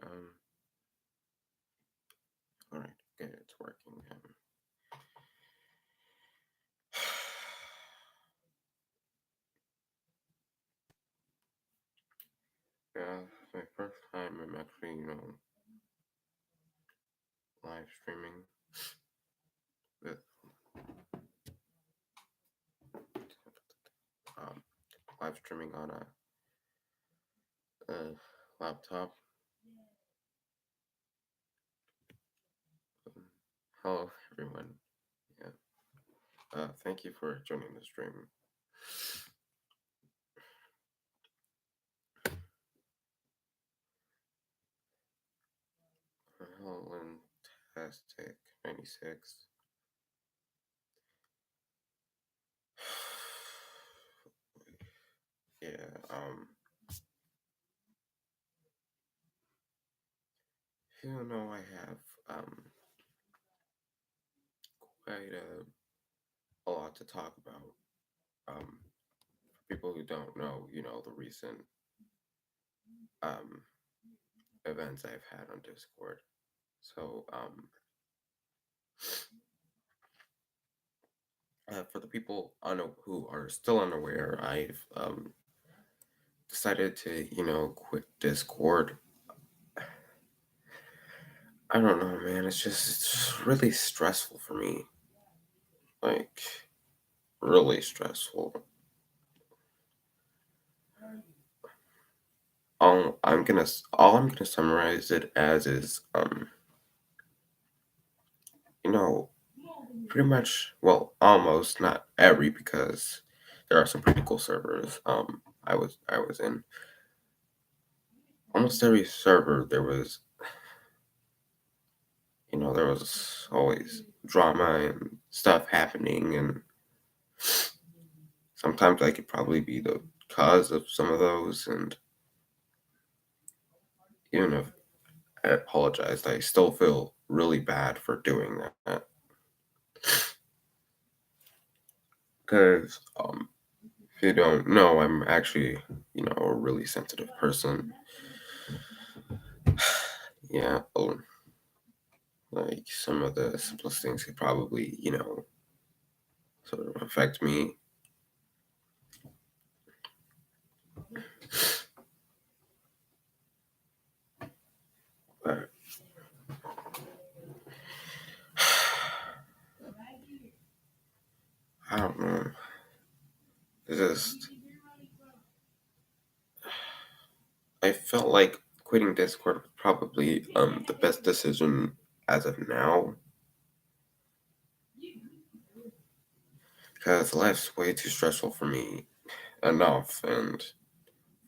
Um, all right, good, it's working. Yeah, it's my first time I'm actually, live streaming with um, live streaming on a laptop. Um, Hello, everyone. Yeah. Thank you for joining the stream. Hello, Fantastic 96. Yeah. You know, I have quite a lot to talk about. For people who don't know, the recent um events I've had on Discord. So, for the people who are still unaware, I've decided to, quit Discord. I don't know, man. It's really stressful for me. Like, really stressful. All I'm gonna summarize it as is, you know, pretty much, well, almost not every, because there are some pretty cool servers. I was in almost every server. There was always drama and stuff happening, and sometimes I could probably be the cause of some of those. And even if I apologized, I still feel really bad for doing that, because if you don't know, I'm actually, a really sensitive person. Yeah, like some of the simplest things could probably, sort of affect me. But I don't know. It's just, I felt like quitting Discord was probably the best decision as of now, because life's way too stressful for me enough, and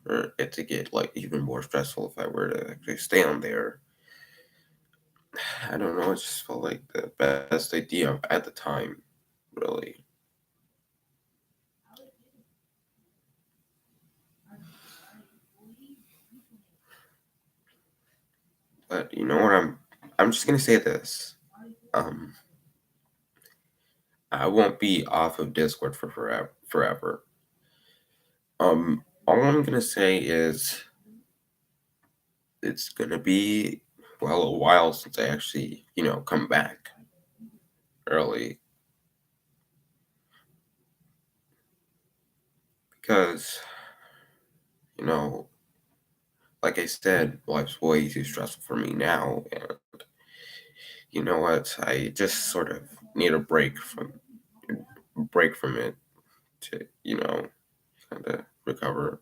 for it to get like even more stressful if I were to actually stay on there. I don't know. It just felt like the best idea at the time, really. But you know what? I'm just gonna say this. Um, I won't be off of Discord for forever. Forever. All I'm gonna say is it's gonna be, well, a while since I actually, come back early, because, you know, like I said, life's way too stressful for me now, and you know what? I just sort of need a break from it to, kind of recover.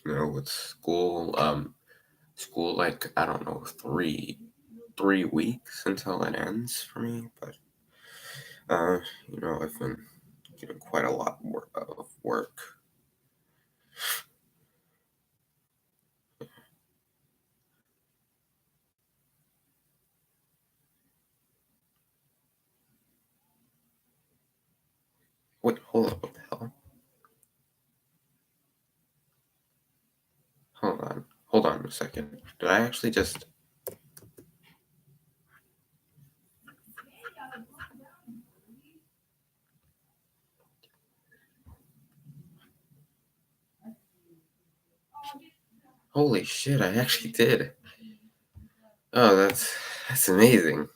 With school, like, I don't know, 3 weeks until it ends for me. But uh, I've been doing quite a lot more of work. Wait, hold up, what the hell? Hold on a second. Did I actually just? Holy shit, I actually did. Oh, that's amazing.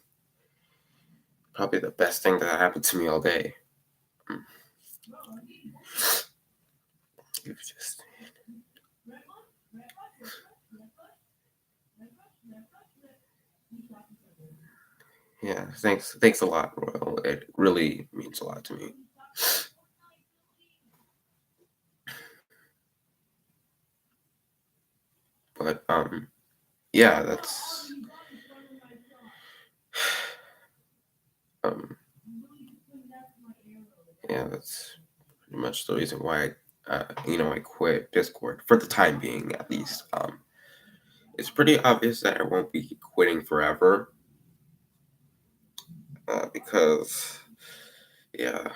Probably the best thing that happened to me all day. Mm, You've just Yeah, thanks a lot, Royal. It really means a lot to me. But yeah, um that's pretty much the reason why I quit Discord for the time being, at least. It's pretty obvious that I won't be quitting forever, because yeah,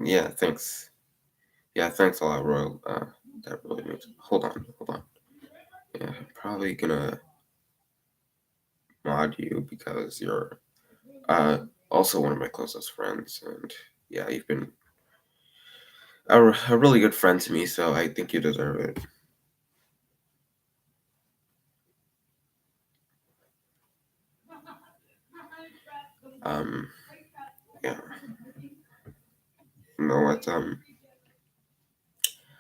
yeah. Thanks. Yeah, thanks a lot, Royal. That really means. Hold on. Yeah, I'm probably gonna mod you because you're uh also one of my closest friends, and yeah, you've been a really good friend to me, so I think you deserve it. Um, yeah, you know what?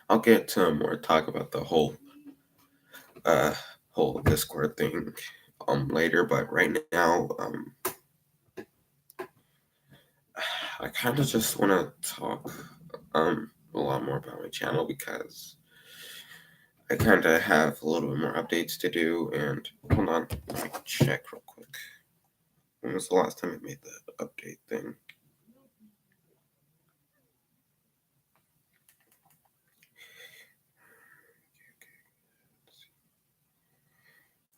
I'll get to more talk about the uh whole Discord thing later, but right now I kind of just want to talk a lot more about my channel because I kind of have a little bit more updates to do. And hold on, let me check real quick. When was the last time I made the update thing?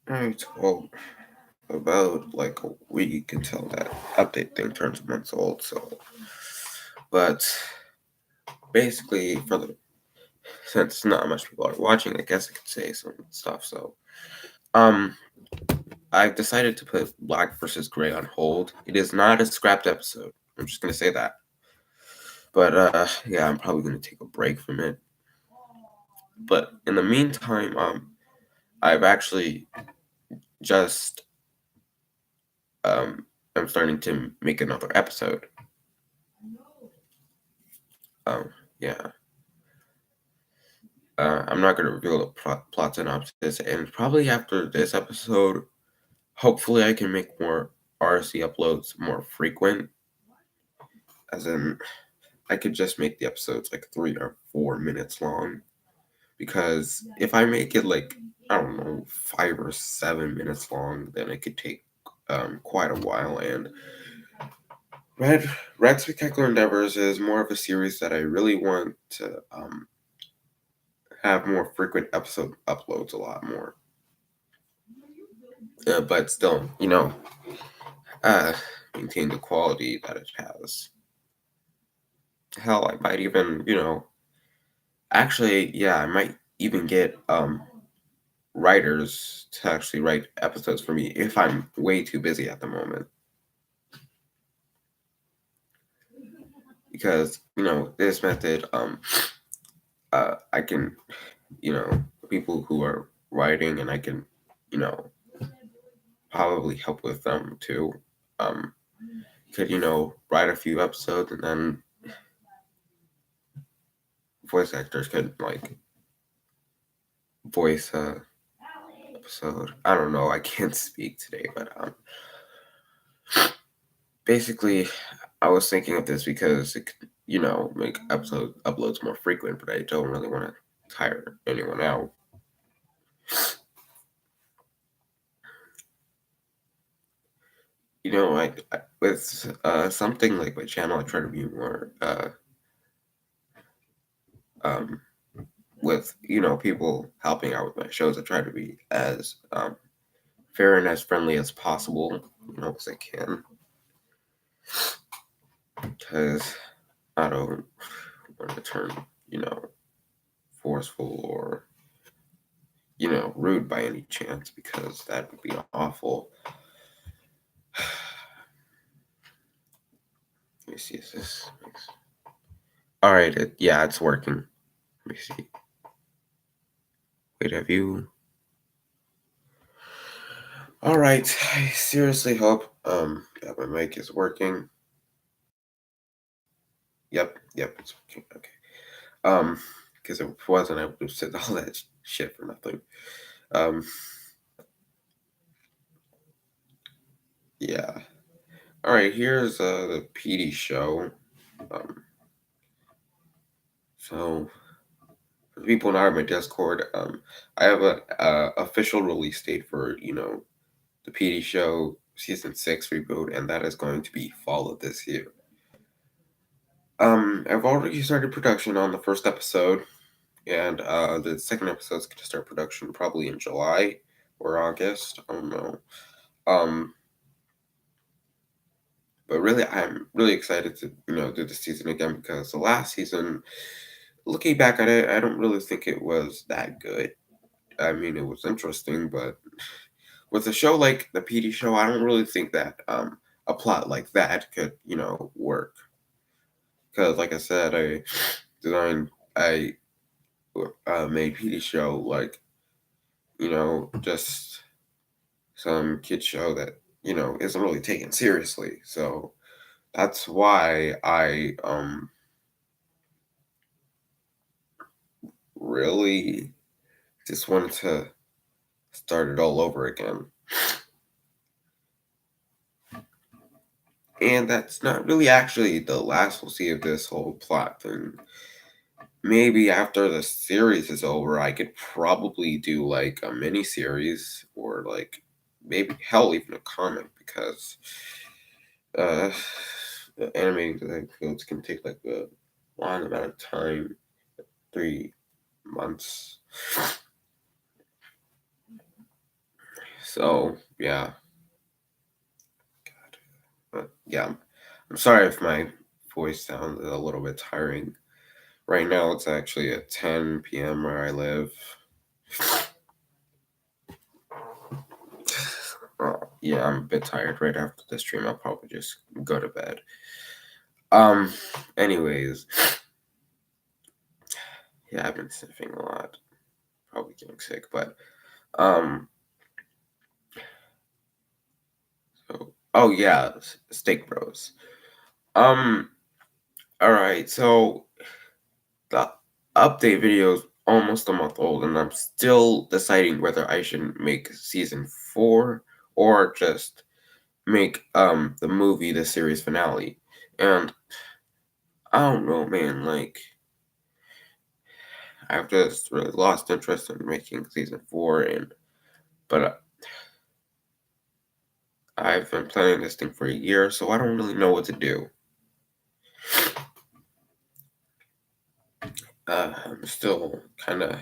Alright, well, about like a week until that update thing turns months old. So, but basically, since not much people are watching, I guess I could say some stuff. So, um, I've decided to put Black versus Gray on hold. It is not a scrapped episode. I'm just gonna say that. But yeah, I'm probably gonna take a break from it. But in the meantime, I've actually just I'm starting to make another episode. Um, yeah. I'm not gonna reveal the plot synopsis, and probably after this episode, hopefully I can make more RC uploads more frequent. As in, I could just make the episodes like 3 or 4 minutes long. Because if I make it like, I don't know, 5 or 7 minutes long, then it could take quite a while. And Red Spectacular Endeavors is more of a series that I really want to have more frequent episode uploads, a lot more. But still, uh, maintain the quality that it has. Hell, I might even, actually, yeah, I might even get writers to actually write episodes for me if I'm way too busy at the moment. Because, this method, I can, people who are writing, and I can, you know, probably help with them too. Um, could, write a few episodes, and then voice actors could like voice a episode. I don't know. I can't speak today, but basically, I was thinking of this because it could, make episode uploads more frequent, but I don't really want to tire anyone out. With something like my channel, I try to be more um with people helping out with my shows. I try to be as fair and as friendly as possible, as I can, because I don't want to turn forceful or rude by any chance, because that would be awful. see, is this? All right, yeah, it's working. Let me see. Wait, have you? All right, I seriously hope that my mic is working. Yep, it's working. Okay. Because if it wasn't, I would have said all that shit for nothing. Um, yeah. All right, here's the PD show. Um, so for the people not on my Discord, I have a official release date for the PD show season 6 reboot, and that is going to be fall of this year. I've already started production on the first episode, and the second episode's going to start production probably in July or August. I don't know. But really, I'm really excited to do the season again because the last season, looking back at it, I don't really think it was that good. I mean, it was interesting, but with a show like the PD show, I don't really think that a plot like that could work. Because, like I said, I made PD show like just some kid show that isn't really taken seriously. So that's why I really just wanted to start it all over again. And that's not really actually the last we'll see of this whole plot thing. Maybe after the series is over, I could probably do like a mini series or like maybe hell even a comic because uh animating the episodes can take like a long amount of time, 3 months. So yeah. But yeah, I'm sorry if my voice sounds a little bit tiring. Right now, it's actually at 10 p.m. where I live. Yeah, I'm a bit tired. Right after the stream, I'll probably just go to bed. Um, anyways, yeah, I've been sniffing a lot. Probably getting sick, but um, so oh yeah, Steak Bros. Um, all right, so the update video is almost a month old, and I'm still deciding whether I should make season 4 or just make the movie the series finale. And I don't know, man, like I've just really lost interest in making season 4, but I've been planning this thing for a year, so I don't really know what to do. I'm still kind of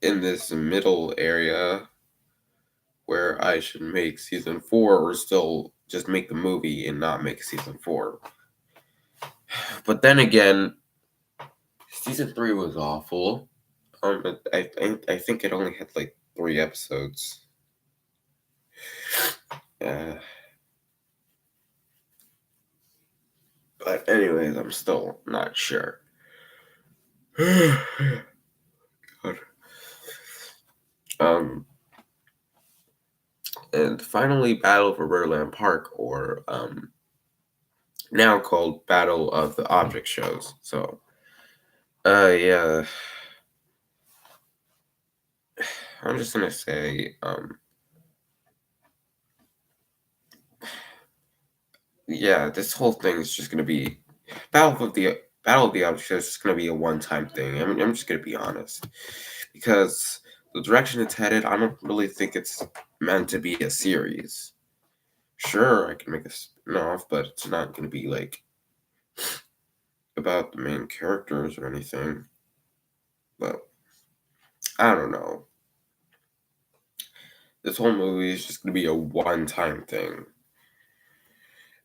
in this middle area where I should make season 4 or still just make the movie and not make season 4. But then again, season 3 was awful. I think it only had like 3 episodes. But anyways, I'm still not sure. God. Um, and finally, Battle for Birdland Park, or now called Battle of the Object Shows. So, yeah, I'm just gonna say, yeah, this whole thing is just gonna be Battle of the Object Shows is just gonna be a one-time thing. I mean, I'm just gonna be honest, because the direction it's headed, I don't really think it's meant to be a series. Sure, I can make a spin-off, but it's not gonna be like about the main characters or anything. But I don't know. This whole movie is just gonna be a one-time thing.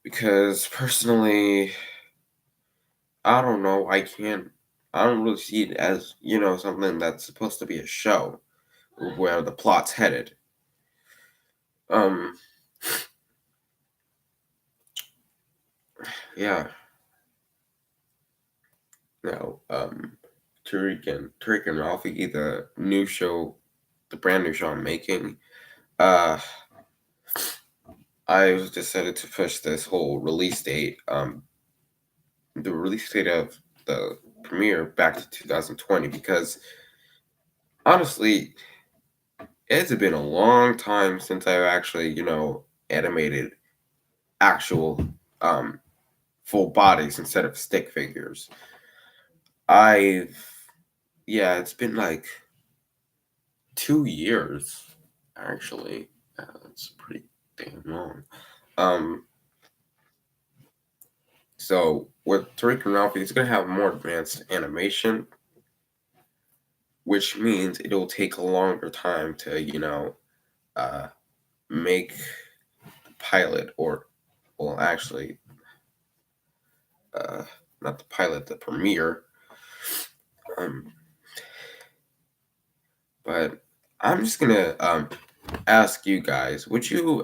Because personally, I don't know, I don't really see it as, something that's supposed to be a show where the plot's headed. Um yeah. Now, Tariq and Ralphie, the new show, the brand new show I'm making. Uh, I decided to push this whole release date, the release date of the premiere back to 2020 because honestly, it's been a long time since I've actually, animated actual um full bodies instead of stick figures. I've Yeah, it's been like 2 years actually. That's pretty damn long. Um, so with Tariq and Ralphie, it's gonna have more advanced animation, which means it'll take a longer time to, uh, make the pilot or, well, actually, uh, not the pilot, the premiere. Um, but I'm just gonna ask you guys: would you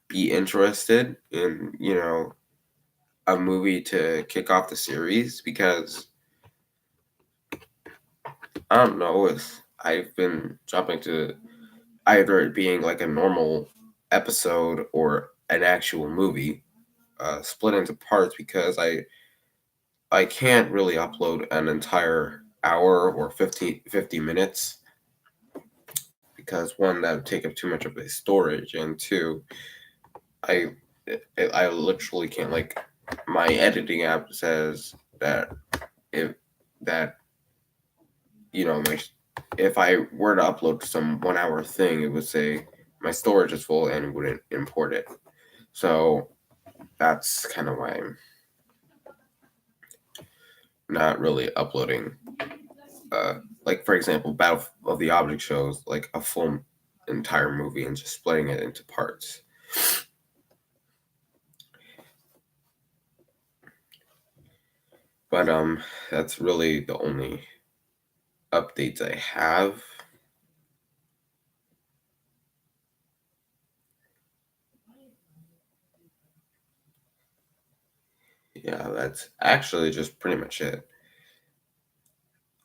be interested in, a movie to kick off the series? Because I don't know if I've been jumping to either it being like a normal episode or an actual movie, split into parts because I can't really upload an entire hour or 50 minutes because one, that would take up too much of the storage, and two, I I literally can't, like, my editing app says that if that my if I were to upload some 1 hour thing, it would say my storage is full and it wouldn't import it. So that's kind of why I'm not really uploading. Like, for example, Battle of the Object shows like a full entire movie and just splitting it into parts. But that's really the only updates I have. Yeah, that's actually just pretty much it.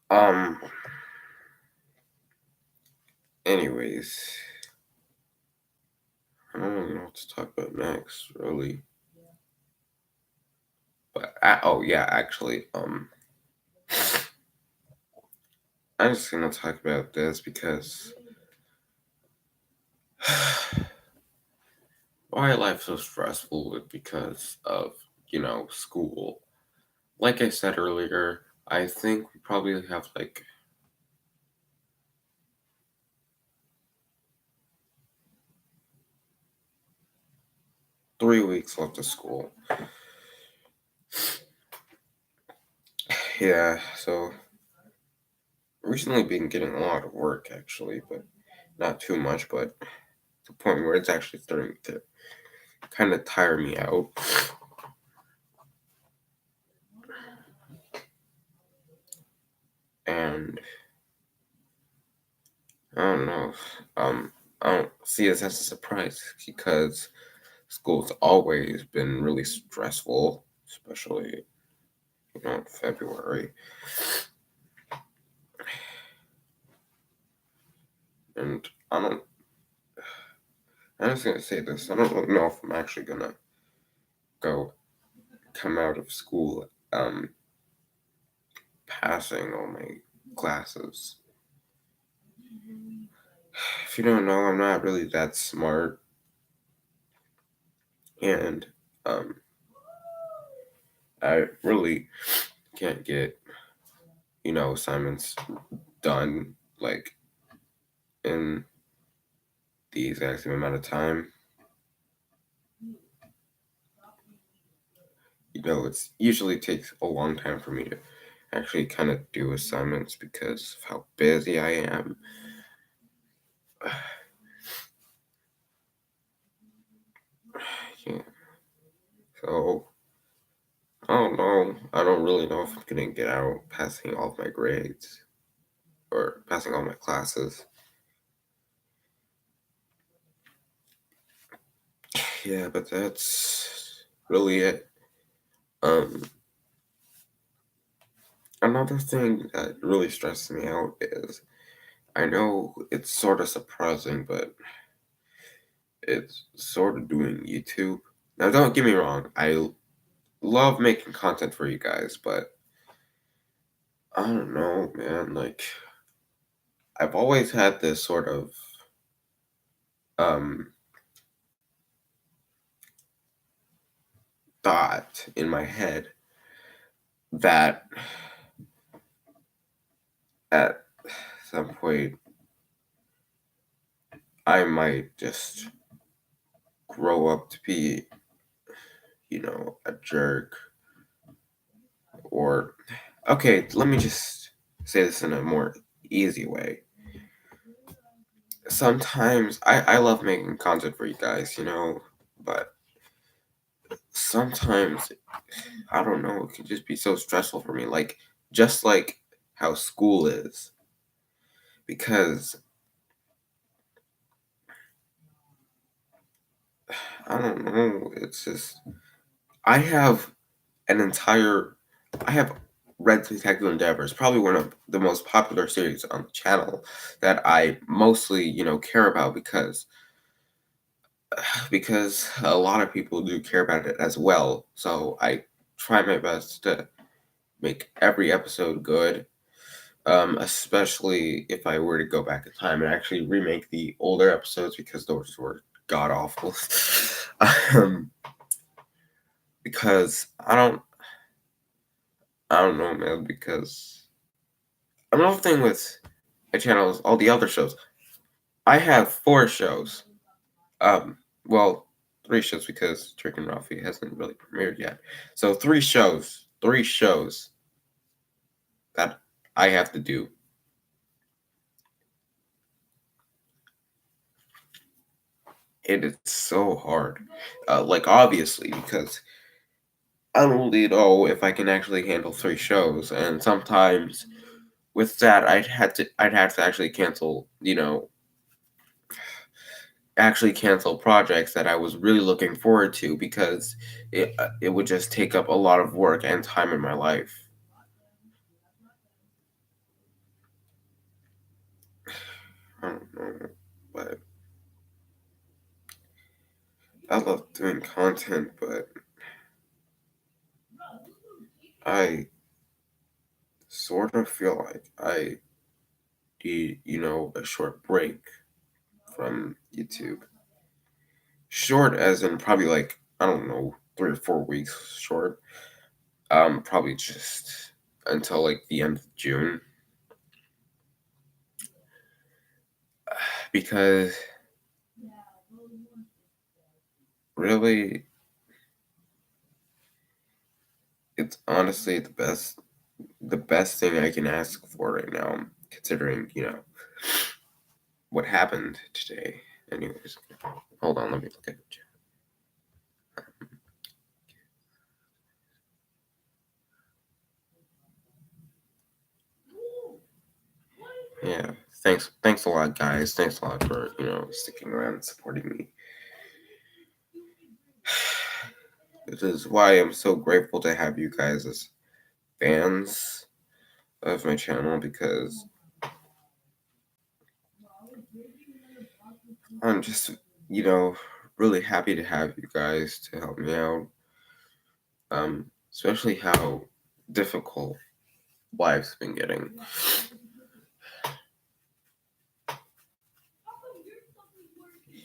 Um. Anyways, I don't really know what to talk about next, really. But oh yeah, actually, I'm just gonna talk about this because why life so stressful is because of school. Like I said earlier, I think we probably have like 3 weeks left of school. Yeah, so recently been getting a lot of work actually, but not too much, but the point where it's actually starting to kind of tire me out. And I don't know. I don't see this as a surprise because school's always been really stressful, especially in February. And I'm just gonna say this. I don't really know if I'm actually gonna go come out of school passing all my classes. If you don't know, I'm not really that smart, and um, I really can't get assignments done like in the exact same amount of time. It's usually takes a long time for me to actually kind of do assignments because of how busy I am. Yeah. So I don't know. I don't really know if I'm gonna get out passing all of my grades or passing all my classes. Yeah, but that's really it. Um, Another thing that really stresses me out is I know it's sort of surprising, but it's sort of doing YouTube. Now, don't get me wrong, I love making content for you guys, but I don't know, man. Like, I've always had this sort of um thought in my head that at some point I might just grow up to be, a jerk. Or, okay, let me just say this in a more easy way. Sometimes I love making content for you guys, but sometimes I don't know, it can just be so stressful for me. Like, just like how school is. Because I don't know, it's just I have an entire I have read Detective Endeavors, probably one of the most popular series on the channel that I mostly, care about because a lot of people do care about it as well. So I try my best to make every episode good. Especially if I were to go back in time and actually remake the older episodes because those were god awful. um, because I don't know, man. Because another thing with my channel is all the other shows. I have 4 shows. Um, well, 3 shows because Trick and Ralphie hasn't really premiered yet. So 3 shows that I have to do. And it's so hard. Like obviously because I don't really know if I can actually handle 3 shows, and sometimes with that I'd have to actually cancel projects that I was really looking forward to because it would just take up a lot of work and time in my life. I don't know, but I love doing content, but I sort of feel like I need, a short break from YouTube. Short as in probably like, I don't know, 3 or 4 weeks short. Probably just until like the end of June. Because really it's honestly the best thing I can ask for right now, considering, what happened today. Anyways, hold on, let me look at the chat. Yeah, thanks a lot, guys. Thanks a lot for, sticking around and supporting me. This is why I'm so grateful to have you guys as fans of my channel because I'm just, really happy to have you guys to help me out. Especially how difficult life's been getting.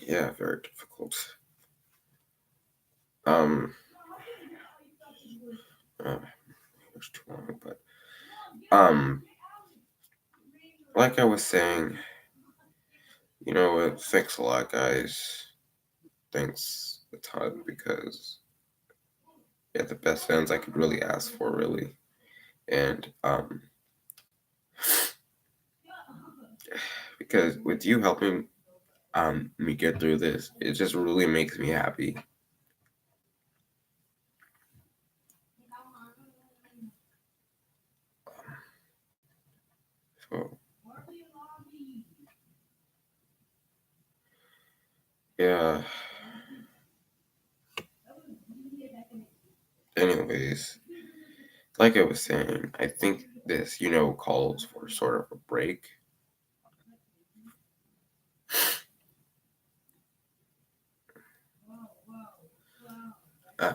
Yeah, very difficult. Um, it was too long, but like I was saying, thanks a lot, guys. Thanks a ton because yeah, the best fans I could really ask for, really, and because with you helping me get through this, it just really makes me happy. So yeah, anyways, like I was saying, I think this, calls for sort of a break. Uh,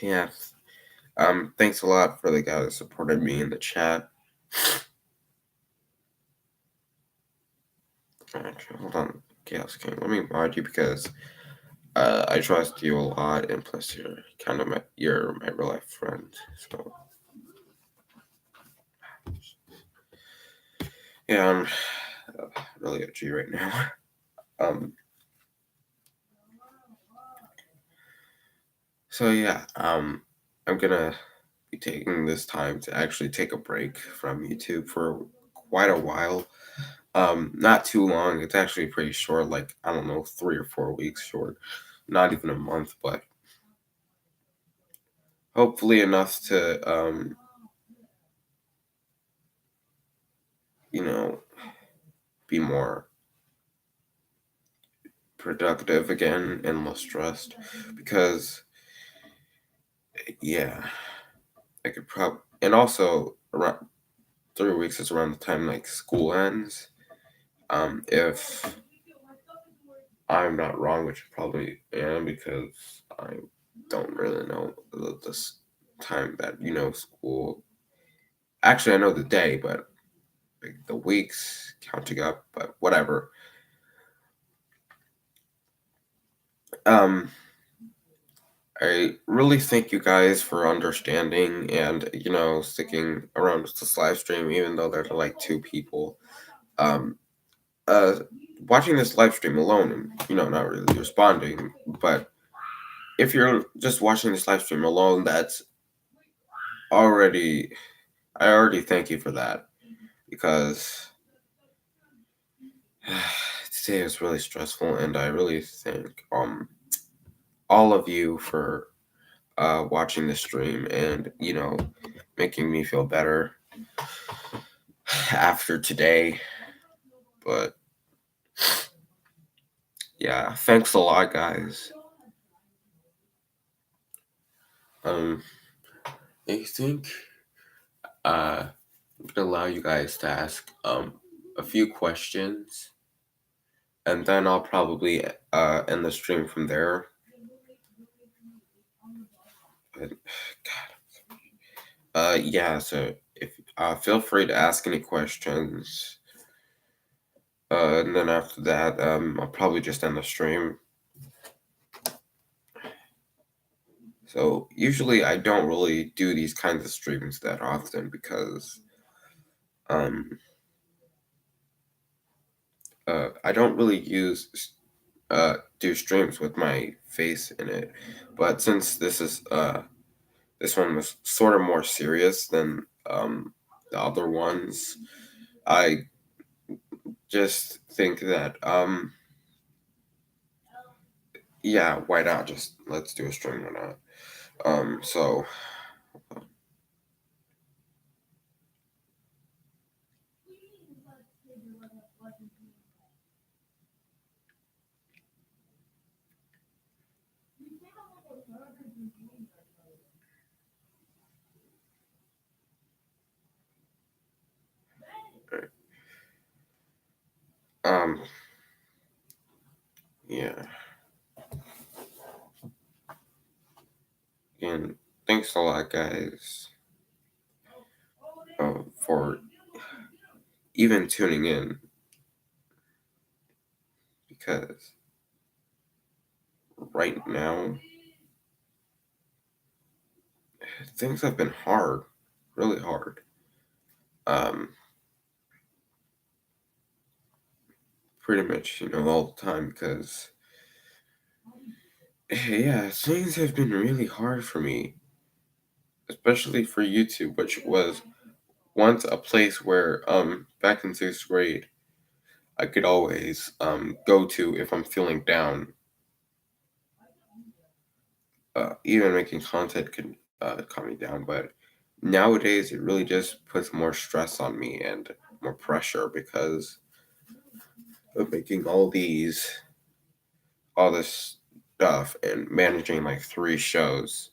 yeah. Thanks a lot for the guy that supported me in the chat. Actually, hold on, Chaos King. Let me mod you because I trust you a lot, and plus you're my real life friend. So yeah, I'm really a G right now. Um. So yeah, I'm gonna be taking this time to actually take a break from YouTube for quite a while. Not too long. It's actually pretty short, like I don't know, 3 or 4 weeks short. Not even a month, but hopefully enough to you know, be more productive again and less stressed. Because yeah, I could probably, and also around 3 weeks is around the time like school ends. If I'm not wrong, which I probably am because I don't really know this time that school. Actually, I know the day, but like the weeks counting up. But whatever. Um, I really thank you guys for understanding and sticking around with this live stream, even though there's like 2 people. Um, uh, watching this live stream alone and not really responding, but if you're just watching this live stream alone, that's already I already thank you for that because today was really stressful, and I really thank all of you for watching the stream and making me feel better after today. But yeah, thanks a lot, guys. Um, I think I'm gonna allow you guys to ask a few questions, and then I'll probably end the stream from there. But yeah, so if feel free to ask any questions. And then after that, I'll probably just end the stream. So usually I don't really do these kinds of streams that often because um I don't really do streams with my face in it. But since this one was sort of more serious than the other ones, I just think that yeah, why not just let's do a stream or not. So um yeah, and thanks a lot, guys, for even tuning in because right now things have been hard, really hard. Um, Pretty much, all the time because yeah, things have been really hard for me, especially for YouTube, which was once a place where back in 6th grade I could always go to if I'm feeling down. Even making content can calm me down, but nowadays it really just puts more stress on me and more pressure because of making all these. all this stuff and managing like 3 shows,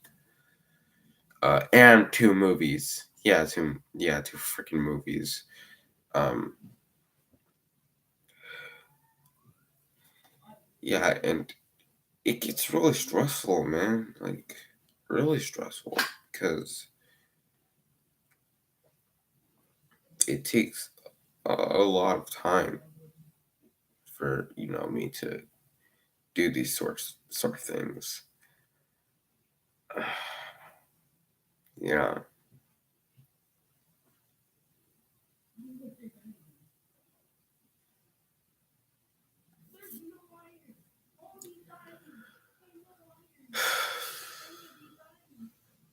and 2 movies. Two freaking movies. Um, yeah, and it gets really stressful, man. Like really stressful because it takes a lot of time for me to do these sort of things. Yeah,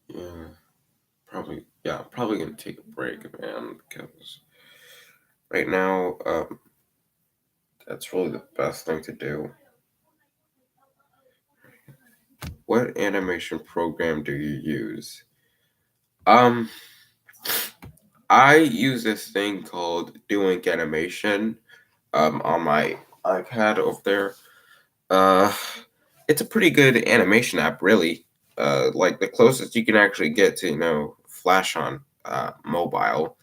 yeah, probably. Yeah, I'm probably gonna take a break, man, because right now, that's really the best thing to do. What animation program do you use? Um, I use this thing called Doing Animation, on my iPad over there. Uh, it's a pretty good animation app, really. Like the closest you can actually get to, Flash on mobile.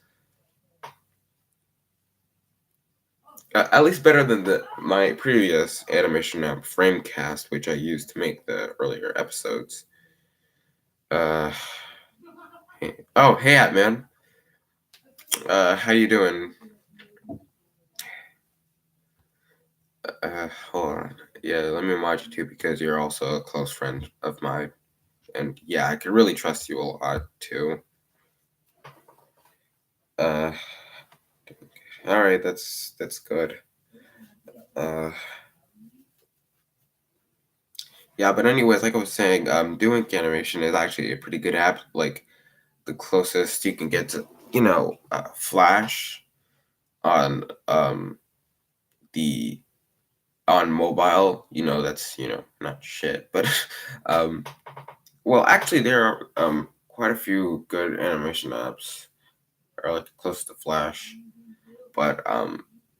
At least better than the my previous animation app, Framecast, which I used to make the earlier episodes. Uh, oh, hey, at man. How you doing? Hold on. Yeah, let me mod you too because you're also a close friend of mine, and yeah, I could really trust you a lot too. Uh, all right, that's good. Uh, yeah, but anyways, like I was saying, doing animation is actually a pretty good app. Like the closest you can get to, Flash on the on mobile. That's not shit, but um, well, actually, there are quite a few good animation apps are like close to Flash, but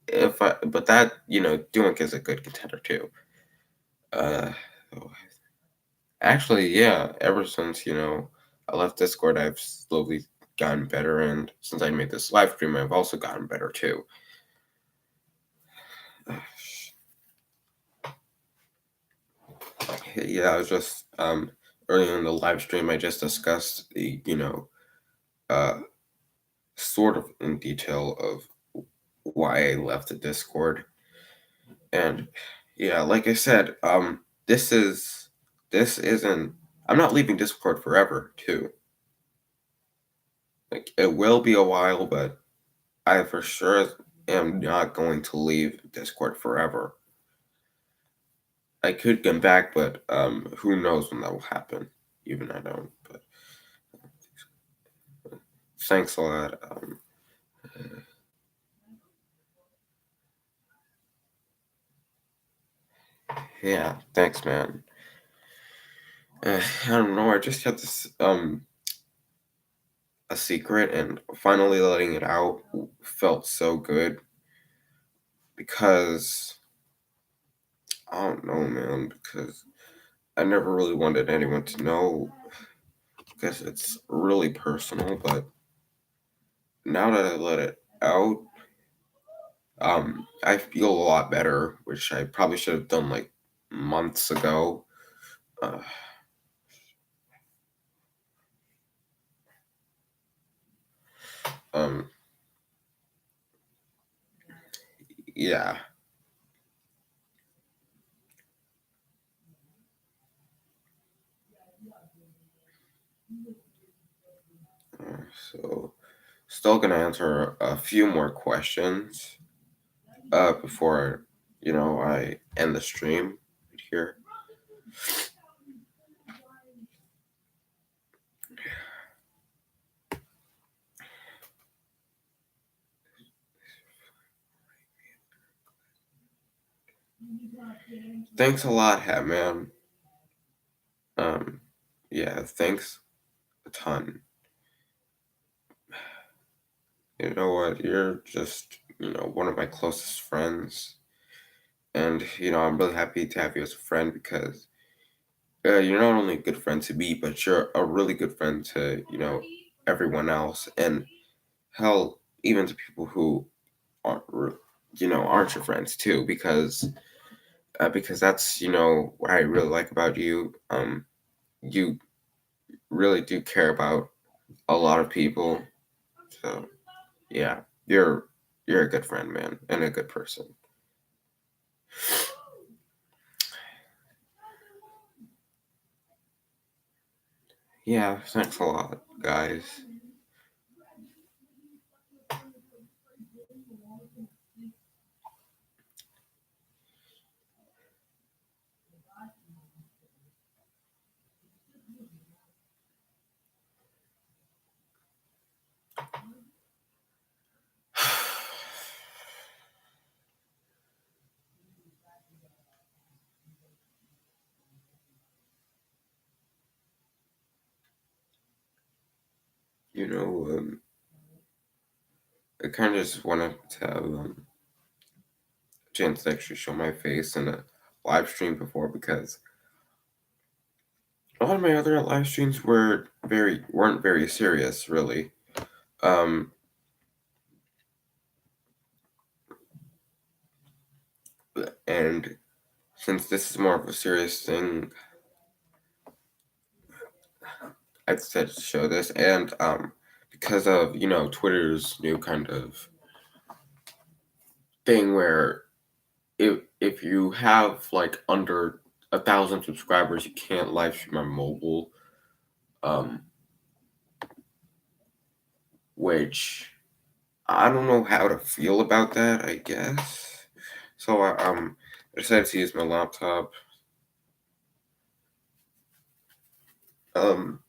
if I but that doing is a good contender too. Uh, Actually, yeah. Ever since I left Discord, I've slowly gotten better, and since I made this live stream, I've also gotten better too. Yeah, I was just earlier in the live stream, I just discussed the uh sort of in detail of why I left the Discord, and yeah, like I said, this isn't. I'm not leaving Discord forever, too. Like it will be a while, but I for sure am not going to leave Discord forever. I could come back, but who knows when that will happen? Even I don't. But thanks a lot. Yeah, thanks, man. I don't know. I just had this a secret, and finally letting it out felt so good because I don't know, man. Because I never really wanted anyone to know because it's really personal. But now that I let it out, I feel a lot better, which I probably should have done like months ago. Uh, um, yeah. So, still gonna answer a few more questions before I end the stream right here. Thanks a lot, Hat Man. Um, yeah, thanks a ton. You know what? You're just one of my closest friends, And I'm really happy to have you as a friend because you're not only a good friend to me, but you're a really good friend to everyone else, and hell, even to people who aren't aren't your friends too, because that's what I really like about you. You really do care about a lot of people, so yeah, you're a good friend, man, and a good person. Yeah, thanks a lot, guys. you know, I kind of just wanted to have a chance to actually show my face in a live stream before because a lot of my other live streams weren't very serious, really. Um, and since this is more of a serious thing, I decided to show this, and because of Twitter's new kind of thing where if you have like under 1,000 subscribers, you can't live stream on mobile, um, which I don't know how to feel about that. I guess so. I decided to use my laptop. Um,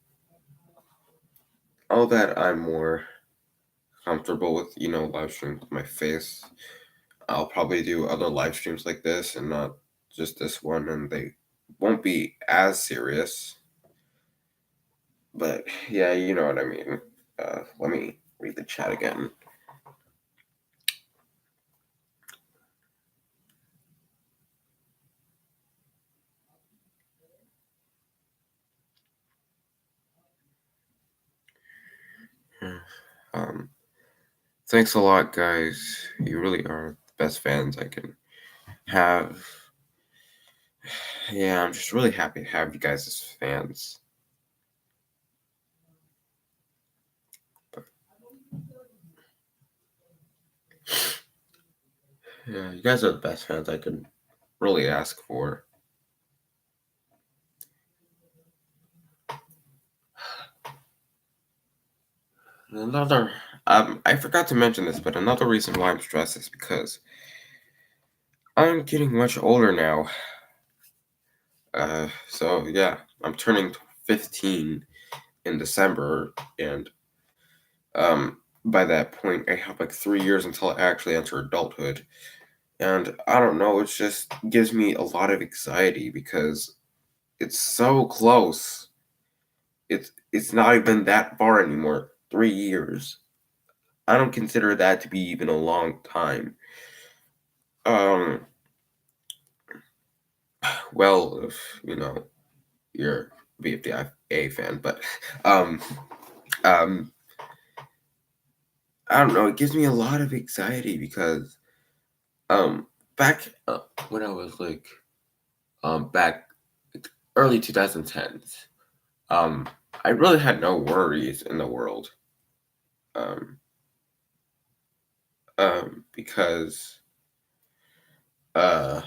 all that I'm more comfortable with, live streams with my face. I'll probably do other live streams like this and not just this one, and they won't be as serious. But yeah, you know what I mean. Let me read the chat again. Um, Thanks a lot, guys. You really are the best fans I can have. Yeah, I'm just really happy to have you guys as fans. Yeah, you guys are the best fans I can really ask for. Another, I forgot to mention this, but another reason why I'm stressed is because I'm getting much older now. So yeah, I'm turning 15 in December, and by that point, I have like 3 years until I actually enter adulthood. And I don't know, it just gives me a lot of anxiety because it's so close. It's not even that far anymore. 3 years. I don't consider that to be even a long time. Um, well, if you're a BFDA fan, but um, um, I don't know. It gives me a lot of anxiety because back when I was like back early 2010s, um, I really had no worries in the world. Um, because uh,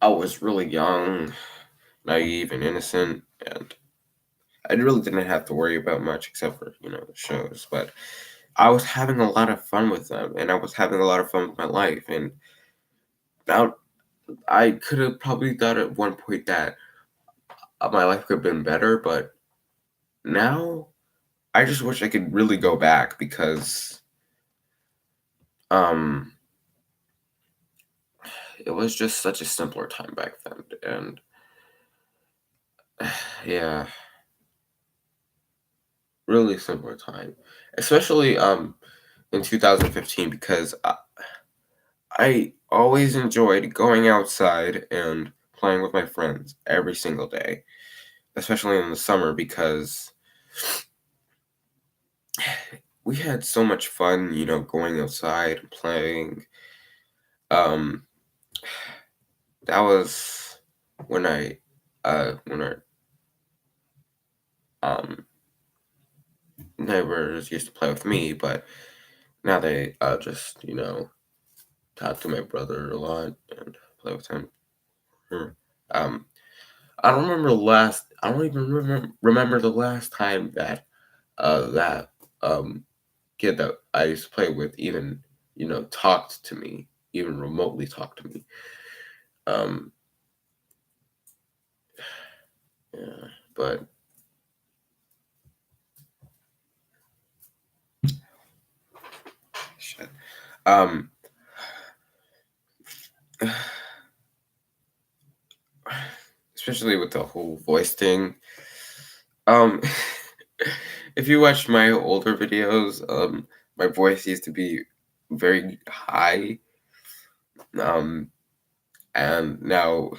I was really young, naive, and innocent, and I really didn't have to worry about much except for the shows. But I was having a lot of fun with them, and I was having a lot of fun with my life. And now I could have probably thought at one point that my life could have been better, but now I just wish I could really go back because um it was just such a simpler time back then, and yeah, really simpler time, especially in 2015 because I always enjoyed going outside and playing with my friends every single day, especially in the summer because we had so much fun, going outside and playing. Um, that was when when our um neighbors used to play with me, but now they just talk to my brother a lot and play with him. Hmm. Um, I don't even remember the last time that um kid that I used to play with even talked to me, even remotely talked to me. Um, yeah, but shit. Um, especially with the whole voice thing. Um, if you watch my older videos, my voice used to be very high. Um, and now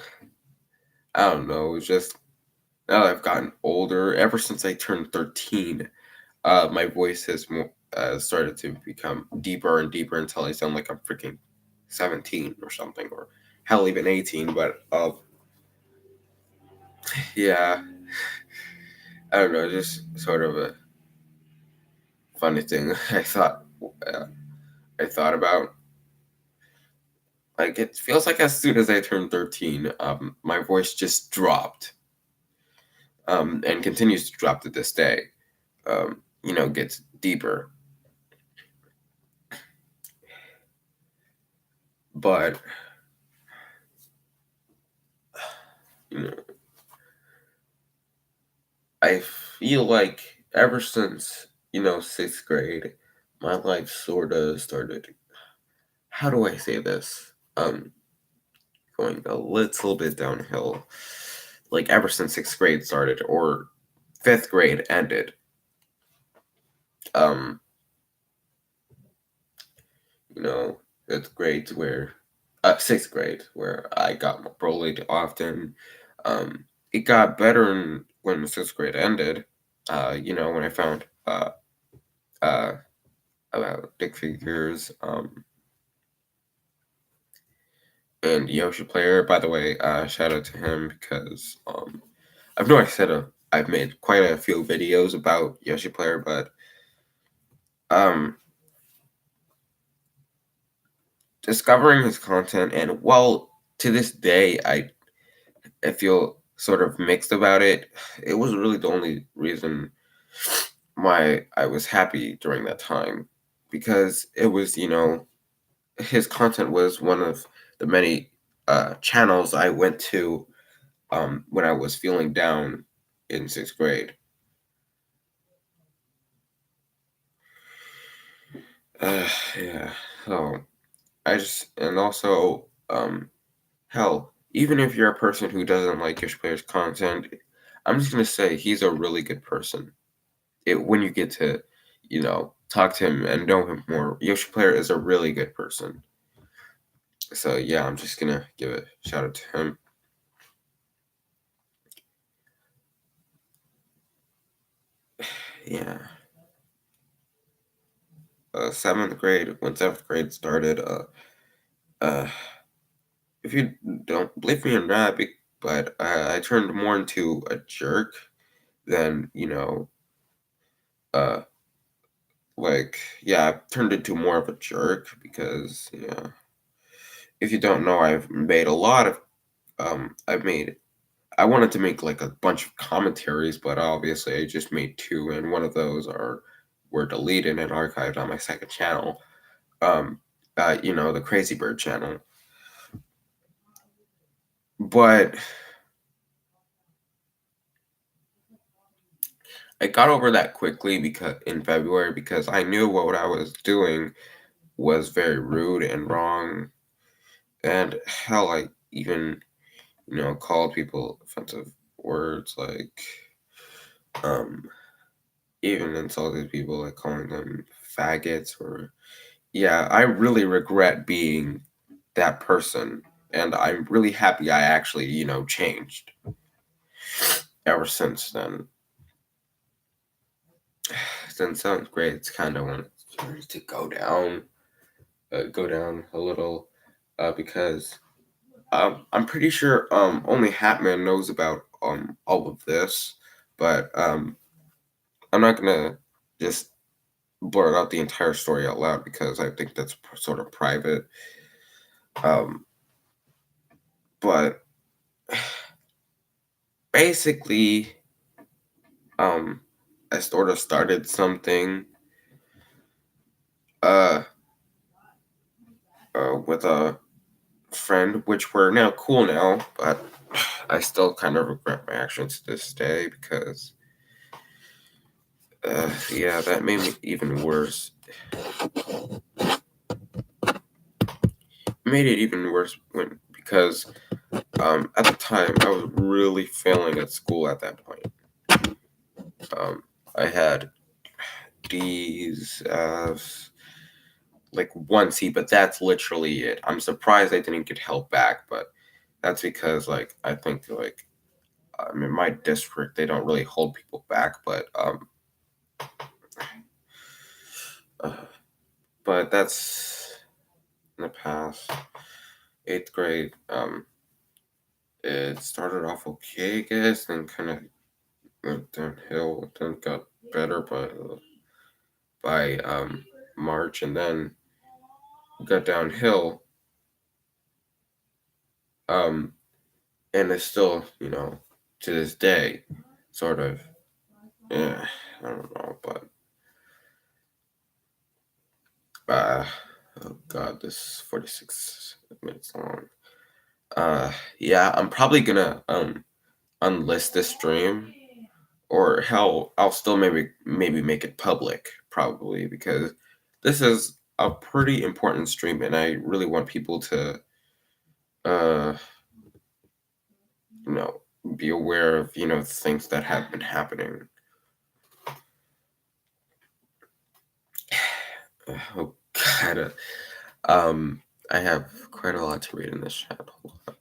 I don't know. It's just now that I've gotten older, ever since I turned 13, my voice has started to become deeper and deeper until I sound like I'm freaking 17 or something, or hell, even 18. But yeah, I don't know, just sort of a funny thing uh, I thought about. Like it feels like as soon as I turned 13, my voice just dropped, and continues to drop to this day. Gets deeper, but you know, I feel like ever since, sixth grade, my life sort of started, how do I say this? Going a little bit downhill. Like ever since sixth grade started or fifth grade ended. Um, you know, fifth grade where, sixth grade where I got bullied often. It got better when sixth grade ended. When I found uh, about Dick Figures, and Yoshi Player. By the way, shout out to him because I've know I said I've made quite a few videos about Yoshi Player, but um, discovering his content and well, to this day, I feel sort of mixed about it. It was really the only reason why I was happy during that time because it was his content was one of the many channels I went to when I was feeling down in sixth grade. Uh, yeah. So I just and also hell, even if you're a person who doesn't like Yoshi Player's content, I'm just gonna say he's a really good person. When you get to, talk to him and know him more, Yoshi Player is a really good person. So yeah, I'm just gonna give a shout out to him. Yeah. Seventh grade, when seventh grade started, uh, if you don't believe me or not, but I turned more into a jerk than uh, like yeah, I turned into more of a jerk because yeah, if you don't know, I've made I wanted to make like a bunch of commentaries, but obviously I just made two, and one of those were deleted and archived on my second channel. Um, the Crazy Bird channel, but I got over that quickly because in February because I knew what I was doing was very rude and wrong, and hell, I even called people offensive words like um even insulted people like calling them faggots or yeah, I really regret being that person, and I'm really happy I actually, changed ever since then. Since seventh grade, it's kind of when it started to go down a little, because I'm pretty sure only Hatman knows about all of this, but I'm not gonna just blurt out the entire story out loud because I think that's sort of private. Um, but basically, um, I sort of started something uh, with a friend, which we're now cool now, but I still kind of regret my actions to this day because, yeah, that made me even worse. Made it even worse when because at the time I was really failing at school at that point. Um, I had D's, F's, like one C, but that's literally it. I'm surprised I didn't get held back, but that's because like I think like in my district they don't really hold people back, uh, but that's in the past. Eighth grade, it started off okay, I guess, then kind of went downhill, then got better by March, and then got downhill. Um, and it's still, to this day, sort of, yeah, I don't know, but uh, oh god, this is 46 minutes long. Uh, yeah, I'm probably gonna unlist this stream, or hell, I'll still maybe make it public, probably because this is a pretty important stream, and I really want people to uh you know be aware of things that have been happening. Oh god, um, I have quite a lot to read in this chat. Hold on.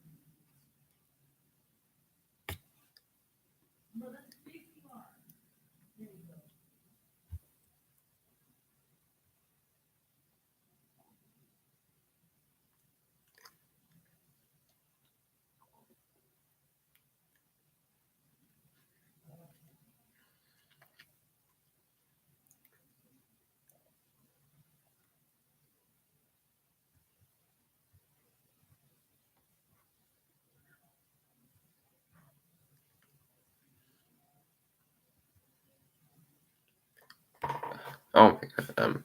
Oh my god.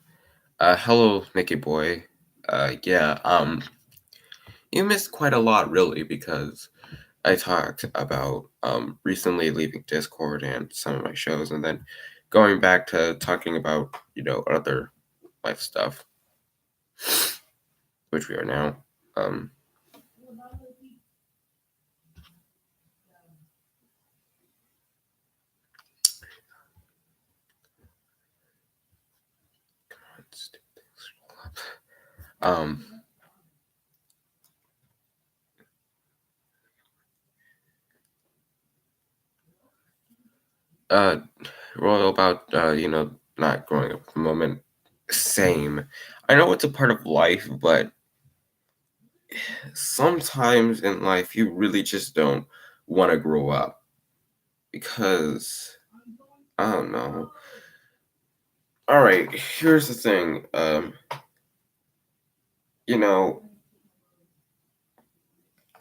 Hello, Nicky boy. Yeah. You missed quite a lot, really, because I talked about recently leaving Discord and some of my shows, and then going back to talking about other life stuff, which we are now. Um, um, uh, Royal about not growing up at the moment. Same. I know it's a part of life, but sometimes in life you really just don't want to grow up because I don't know. All right, here's the thing. You know,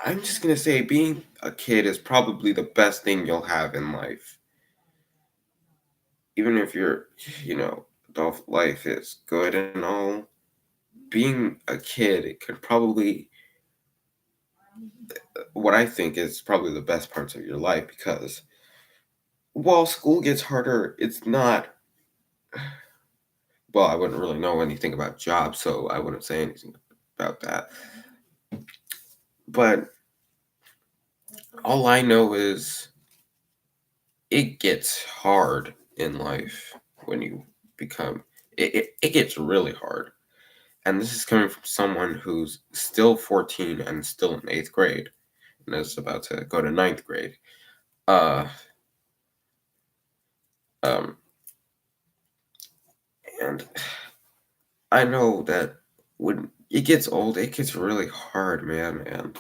I'm just gonna say being a kid is probably the best thing you'll have in life. Even if adult life is good and all, being a kid it could probably what I think is probably the best parts of your life because while school gets harder, it's not well, I wouldn't really know anything about jobs, so I wouldn't say anything about that. But all I know is it gets hard in life when you become it gets really hard. and this is coming from someone who's still 14 and still in 8th grade and is about to go to ninth grade. Uh, um, and I know that when it gets old, it gets really hard, man. And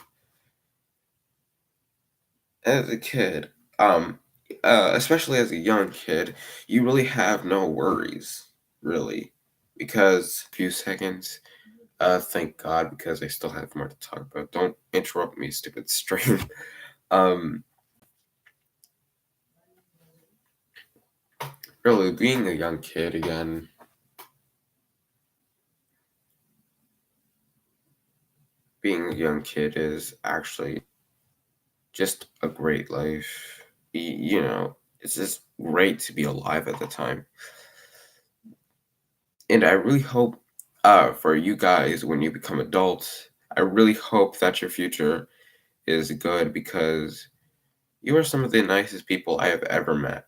as a kid, um, especially as a young kid, you really have no worries, really, because a few seconds. Thank God, because I still have more to talk about. Don't interrupt me, stupid stream. um, really, being a young kid again, being a young kid is actually just a great life. You know, it's just great to be alive at the time. And I really hope, for you guys, when you become adults, I really hope that your future is good because you are some of the nicest people I have ever met.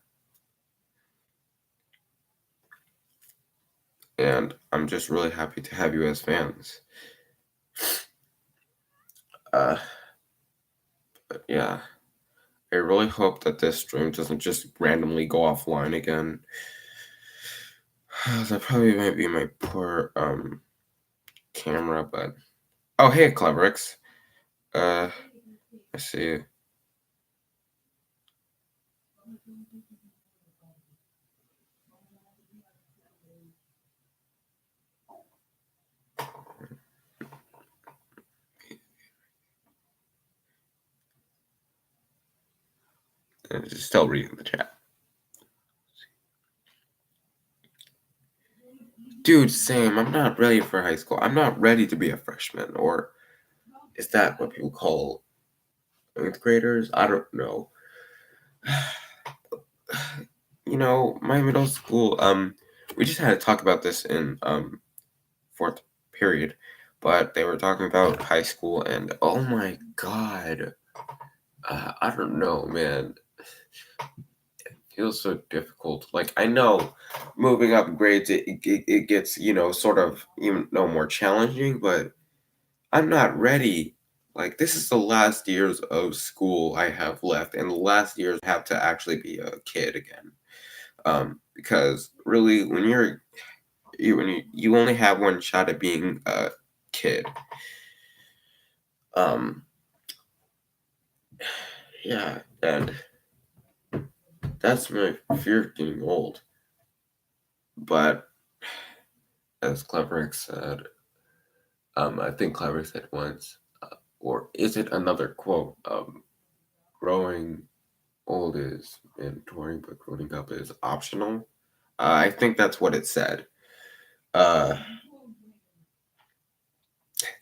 And I'm just really happy to have you as fans. Uh, but yeah, I really hope that this stream doesn't just randomly go offline again. That probably might be my poor camera, but oh hey Cleverix. I see you. Just still reading the chat. Dude, same. I'm not ready for high school. I'm not ready to be a freshman. Or is that what people call 8th graders? I don't know. You know, my middle school, we just had to talk about this in fourth period, but they were talking about high school and oh my god. I don't know, man. It feels so difficult. Like I know moving up grades it gets, sort of more challenging, but I'm not ready. Like this is the last years of school I have left, and the last years I have to actually be a kid again. Because really, when you only have one shot at being a kid. Um, yeah, and that's my fear of getting old. But as Clever said, I think Clever said once, or is it another quote? Growing old is mandatory, but growing up is optional. I think that's what it said. Uh,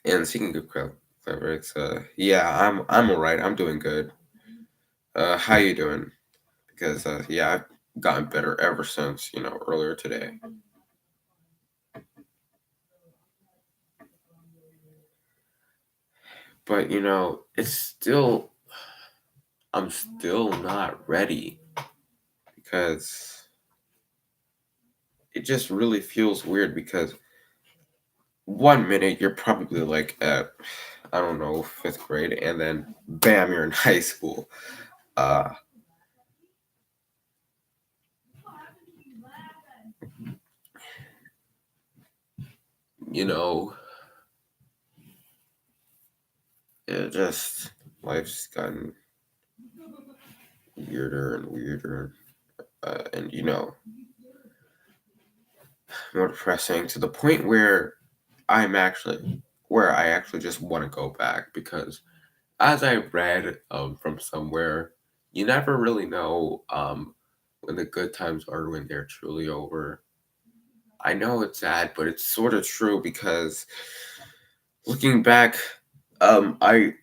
and speaking of Clever, yeah, I'm alright. I'm doing good. How you doing? Because yeah, I've gotten better ever since earlier today. But it's still I'm still not ready because it just really feels weird because one minute you're probably like at I don't know 5th grade and then bam you're in high school. Uh, you know, it just life's gotten weirder and weirder, and more depressing to the point where I actually just want to go back because as I read from somewhere, you never really know when the good times are when they're truly over. I know it's sad, but it's sort of true because looking back, I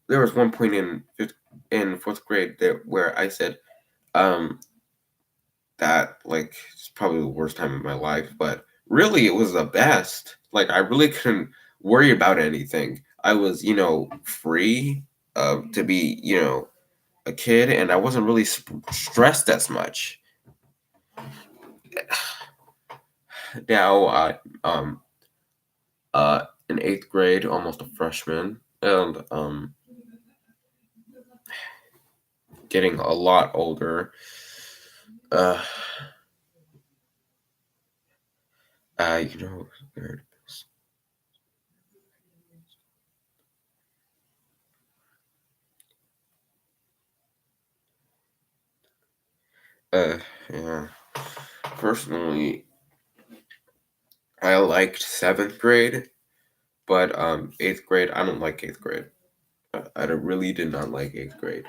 there was one point in 4th grade where I said um, that like it's probably the worst time of my life, but really it was the best. Like I really couldn't worry about anything. I was free to be a kid, and I wasn't really stressed as much. Now, in 8th grade, almost a freshman, and getting a lot older. Uh, you know, there it is. Yeah. Personally, I liked 7th grade, but 8th grade, I don't like 8th grade. I really did not like 8th grade.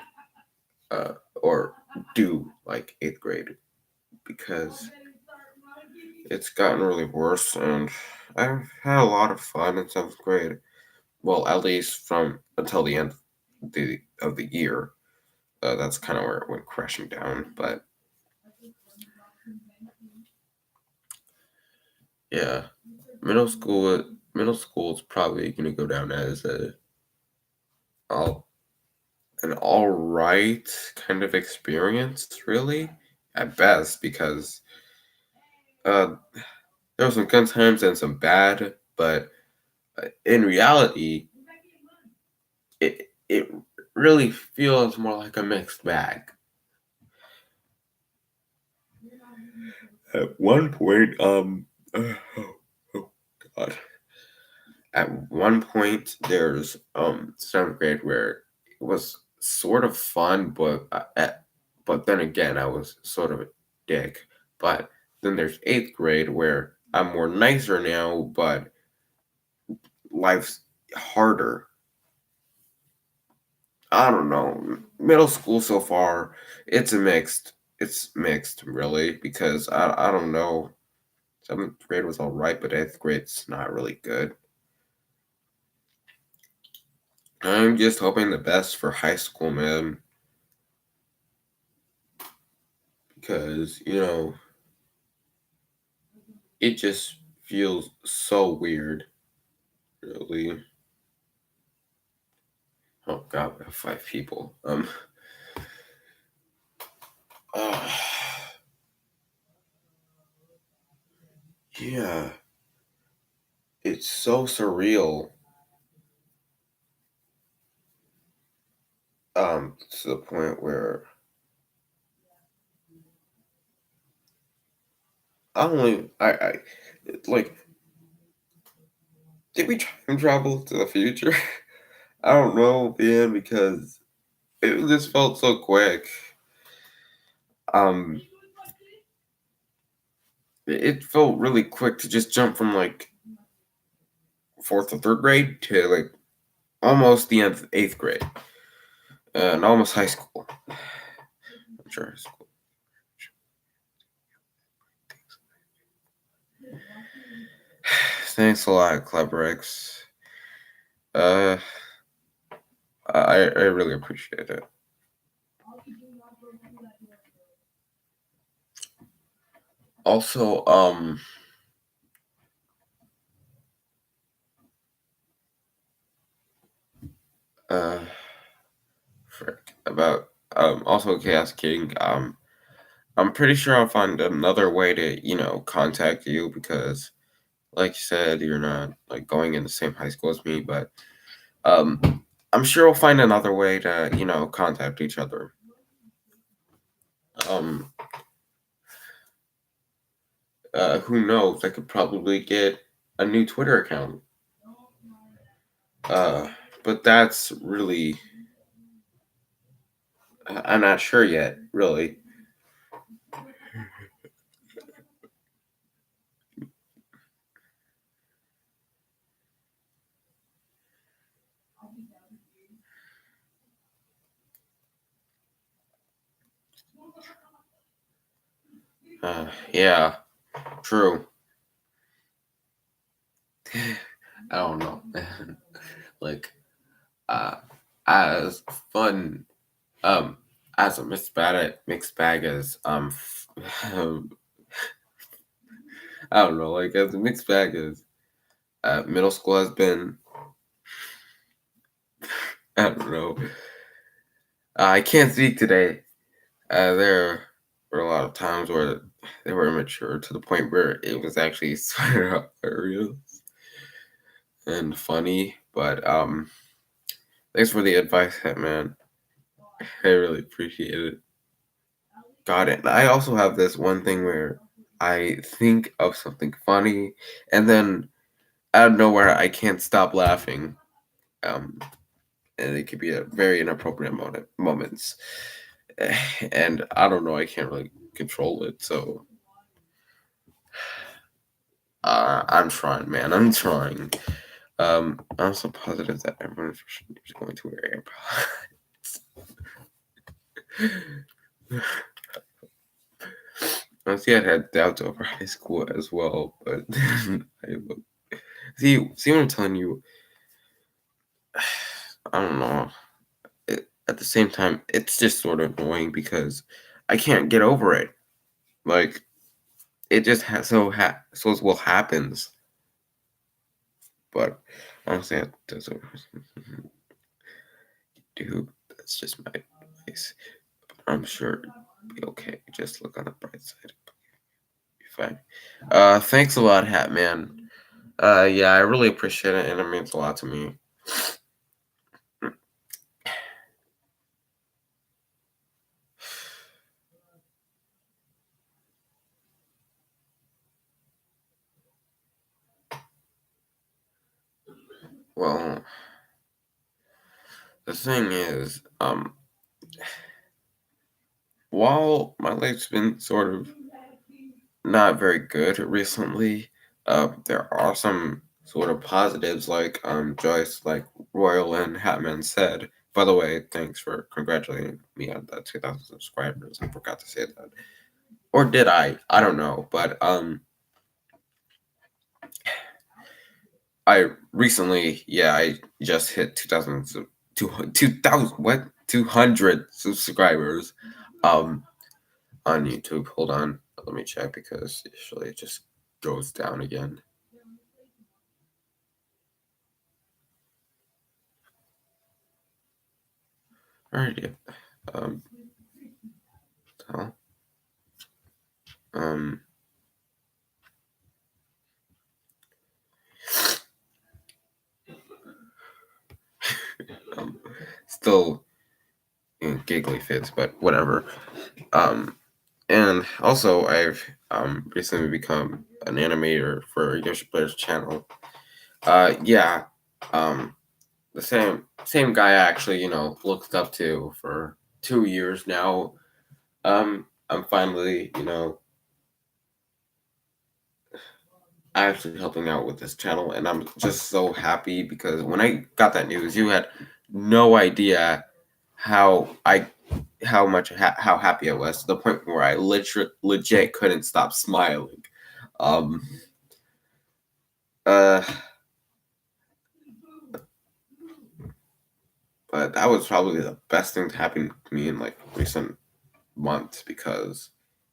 Or do like 8th grade because it's gotten really worse, and I've had a lot of fun in 7th grade. Well, at least from until the end of the year. That's kind of where it went crashing down. But yeah, middle school is probably gonna go down as all an all right kind of experience, really, at best, because uh, there were some good times and some bad, but in reality, it really feels more like a mixed bag. At one point, oh, oh God. At one point, there's 7th grade where it was sort of fun, but then again, I was sort of a dick. But then there's 8th grade where I'm more nicer now, but life's harder. I don't know. Middle school so far, it's a mixed. It's mixed, really, because I don't know. 7th grade was all right, but 8th grade's not really good. I'm just hoping the best for high school, man, because it just feels so weird, really. Oh God, we have 5 people. Uh, yeah, it's so surreal. To the point where I only I like. Did we time travel to the future? I don't know, man, because it just felt so quick. Um, it felt really quick to just jump from like 4th or 3rd grade to like almost the end of 8th grade, and almost high school. I'm sure high school. Thanks a lot, Cleverx. Uh, I really appreciate it. Also, uh, frick, about also Chaos King. I'm pretty sure I'll find another way to contact you because, like you said, you're not like going in the same high school as me, but I'm sure we'll find another way to contact each other. Um, who knows? I could probably get a new Twitter account. Uh, but that's really, I'm not sure yet, really. Yeah, true. I don't know, man. Like, uh, as fun, um, as a mixed bag as I don't know, like as a mixed bag as middle school has been. I don't know. I can't speak today. There were a lot of times where they were immature to the point where it was actually sort of hilarious. and funny. But thanks for the advice, man. I really appreciate it. Got it. I also have this one thing where I think of something funny, and then out of nowhere I can't stop laughing. Um, and it could be a very inappropriate moments, and I don't know. I can't really control it, so I'm trying, man. I'm trying. I'm so positive that everyone is going to wear AirPods. Honestly, I had doubts over high school as well, but see what I'm telling you. I don't know. At the same time, it's just sort of annoying because I can't get over it. Like it just so as well happens. But honestly, that doesn't. Dude, that's just my advice. I'm sure it'll be okay. Just look on the bright side. Be fine. Thanks a lot, Hat Man. Yeah, I really appreciate it, and it means a lot to me. Well, the thing is, while my life's been sort of not very good recently, there are some sort of positives, like Joyce, like Royal and Hatman said. By the way, thanks for congratulating me on the 2,000 subscribers. I forgot to say that, or did I? I don't know, but I recently, yeah, I just hit 2,000 what 200 subscribers, um, on YouTube. Hold on, let me check because usually it just goes down again. All right, yeah. Um, so, um, um, still giggly fits, but whatever. Um, and also I've recently become an animator for Yoshi Player's channel. Yeah. Um, the same guy I actually looked up to for 2 years now. I'm finally actually helping out with this channel, and I'm just so happy because when I got that news, you had no idea how I how happy I was, to the point where I legit couldn't stop smiling. Um, uh, but that was probably the best thing to happen to me in like recent months because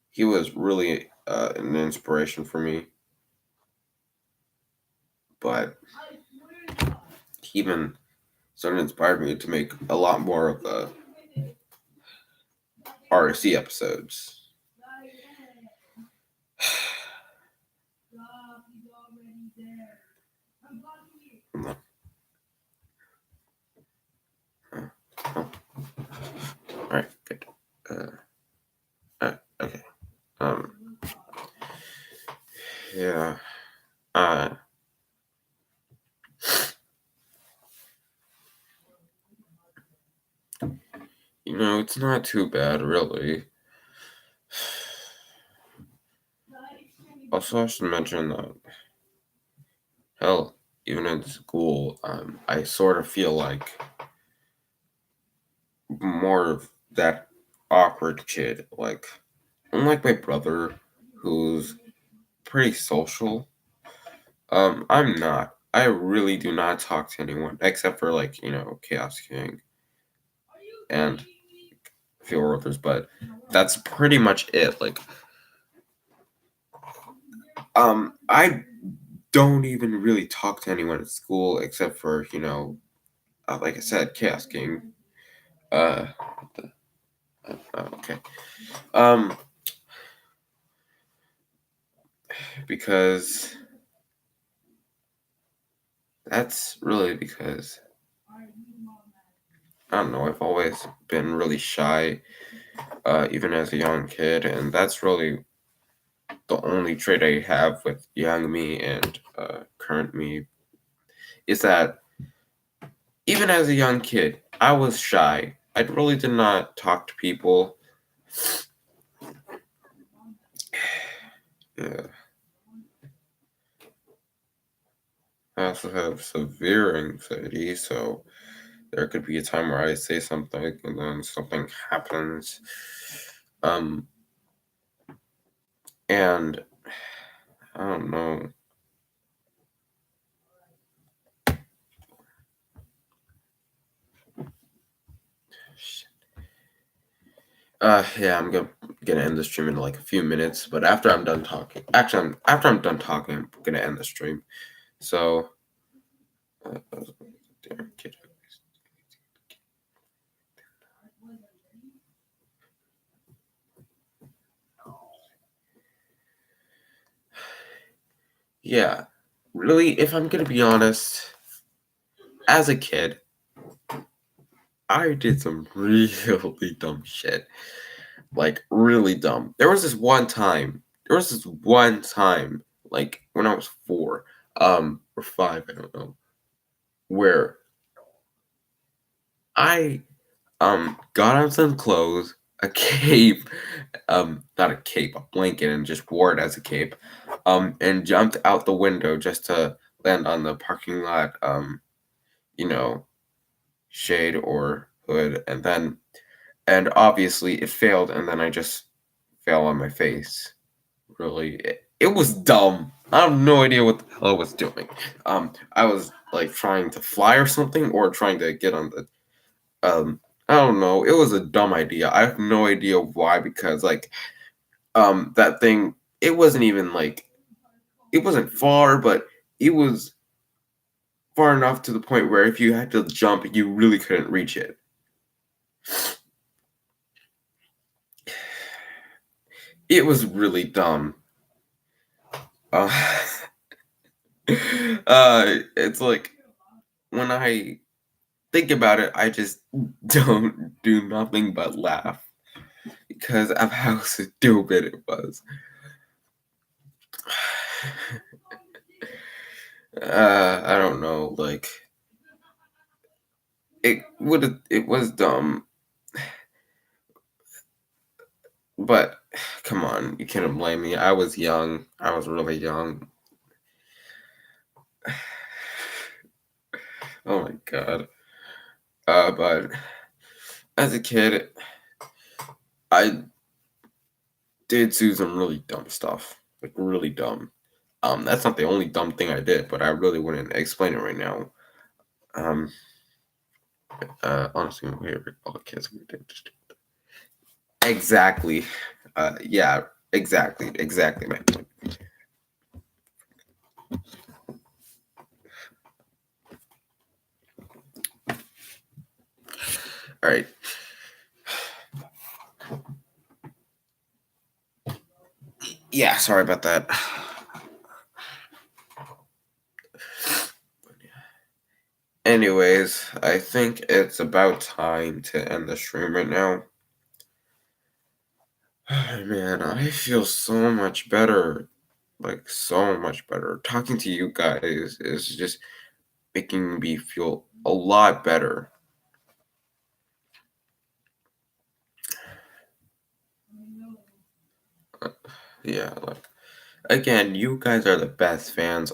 he was really an inspiration for me. But he even sort of inspired me to make a lot more of the RSC episodes. Oh, all right, good. Okay. Um, yeah. Uh, it's not too bad, really. Also, I should mention that, hell, even in school, I sort of feel like more of that awkward kid. Like, unlike my brother, who's pretty social, I'm not. I really do not talk to anyone except for like Chaos King and a few others, but that's pretty much it. Like, I don't even really talk to anyone at school except for like I said, Chaos King. Uh, okay. Um, because that's really because I don't know. I've always been really shy, even as a young kid, and that's really the only trait I have with young me and current me is that even as a young kid, I was shy. I really did not talk to people. Yeah. I also have severe anxiety, so there could be a time where I say something and then something happens. Um, and I don't know. Yeah, I'm gonna end the stream in like a few minutes, but after I'm done talking, actually, after I'm done talking, I'm gonna end the stream. So, damn kid. Yeah, really, if I'm gonna be honest, as a kid, I did some really dumb shit. Like, really dumb. There was this one time, like, when I was 4, or 5, I don't know, where I, got on some clothes, a cape, not a cape, a blanket, and just wore it as a cape, and jumped out the window just to land on the parking lot, you know, shade or hood, and obviously it failed, and then I just fell on my face. Really, it was dumb. I have no idea what the hell I was doing. I was like trying to fly or something, or trying to get on the. I don't know. It was a dumb idea. I have no idea why, because like, that thing. It wasn't even like it wasn't far, but it was far enough to the point where if you had to jump, you really couldn't reach it. It was really dumb. Uh, it's like when I think about it, I just don't do nothing but laugh because of how stupid it was. I don't know, like it was dumb, but come on, you can't blame me. I was young. I was really young. Oh my god. But as a kid, I did do some really dumb stuff, like really dumb. That's not the only dumb thing I did, but I really wouldn't explain it right now. Um, honestly, my favorite all the kids we did just exactly. Yeah, exactly, man. All right. Yeah, sorry about that. Anyways, I think it's about time to end the stream right now. Man, I feel so much better. Like, so much better. Talking to you guys is just making me feel a lot better. Yeah, like, again, you guys are the best fans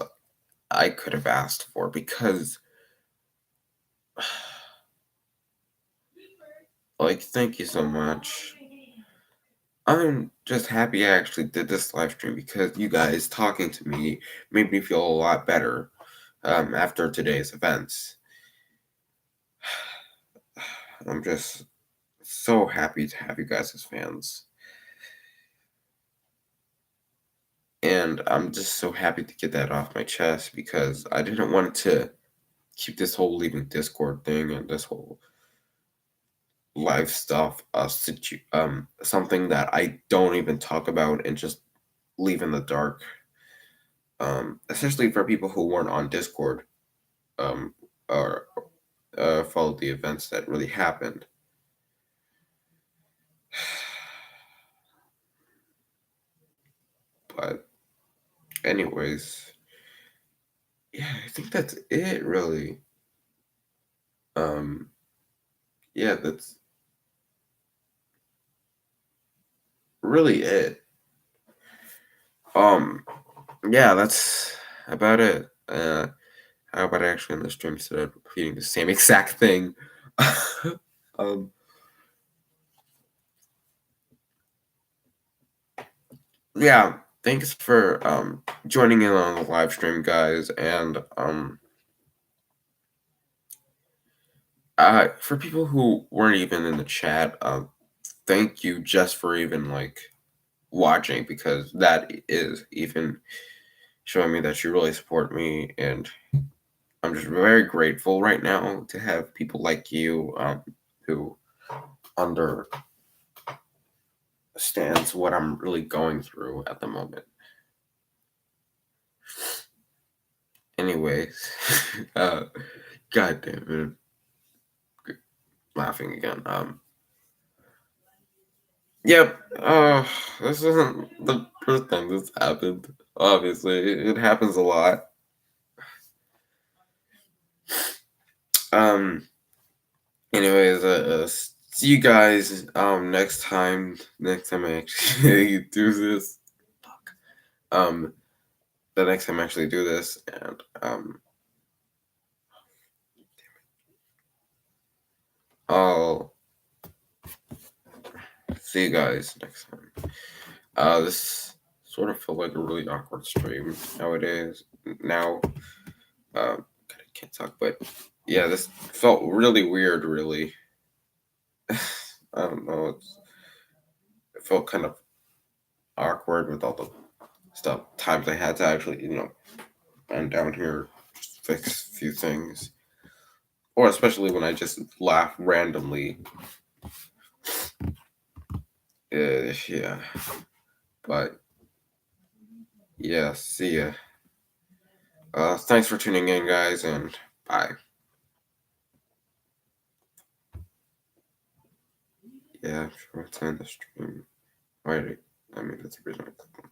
I could have asked for because, like, thank you so much. I'm just happy I actually did this live stream because you guys talking to me made me feel a lot better after today's events. I'm just so happy to have you guys as fans. And I'm just so happy to get that off my chest because I didn't want to keep this whole leaving Discord thing and this whole live stuff something that I don't even talk about and just leave in the dark. Especially for people who weren't on Discord. or followed the events that really happened. But anyways, yeah, I think that's it really. Um, yeah, that's really it. Um, yeah, that's about it. How about I actually in the stream instead of repeating the same exact thing? um, yeah, thanks for joining in on the live stream, guys, and for people who weren't even in the chat, thank you just for even like watching, because that is even showing me that you really support me, and I'm just very grateful right now to have people like you who understands what I'm really going through at the moment. Anyways, god damn it, laughing again. Yep. This isn't the first time this happened. Obviously, it happens a lot. Um. Anyways, see you guys next time. Next time I actually do this. Fuck. The next time I actually do this, and I'll see you guys next time. This sort of felt like a really awkward stream nowadays. Now, God, I can't talk, but yeah, this felt really weird. Really, I don't know. It felt kind of awkward with all the stuff times I had to actually, bend down here, just fix a few things, or especially when I just laugh randomly. Yeah, but yeah, see ya. Thanks for tuning in, guys, and bye. Yeah, sure, it's in the stream. Wait, I mean, that's the reason I clicked on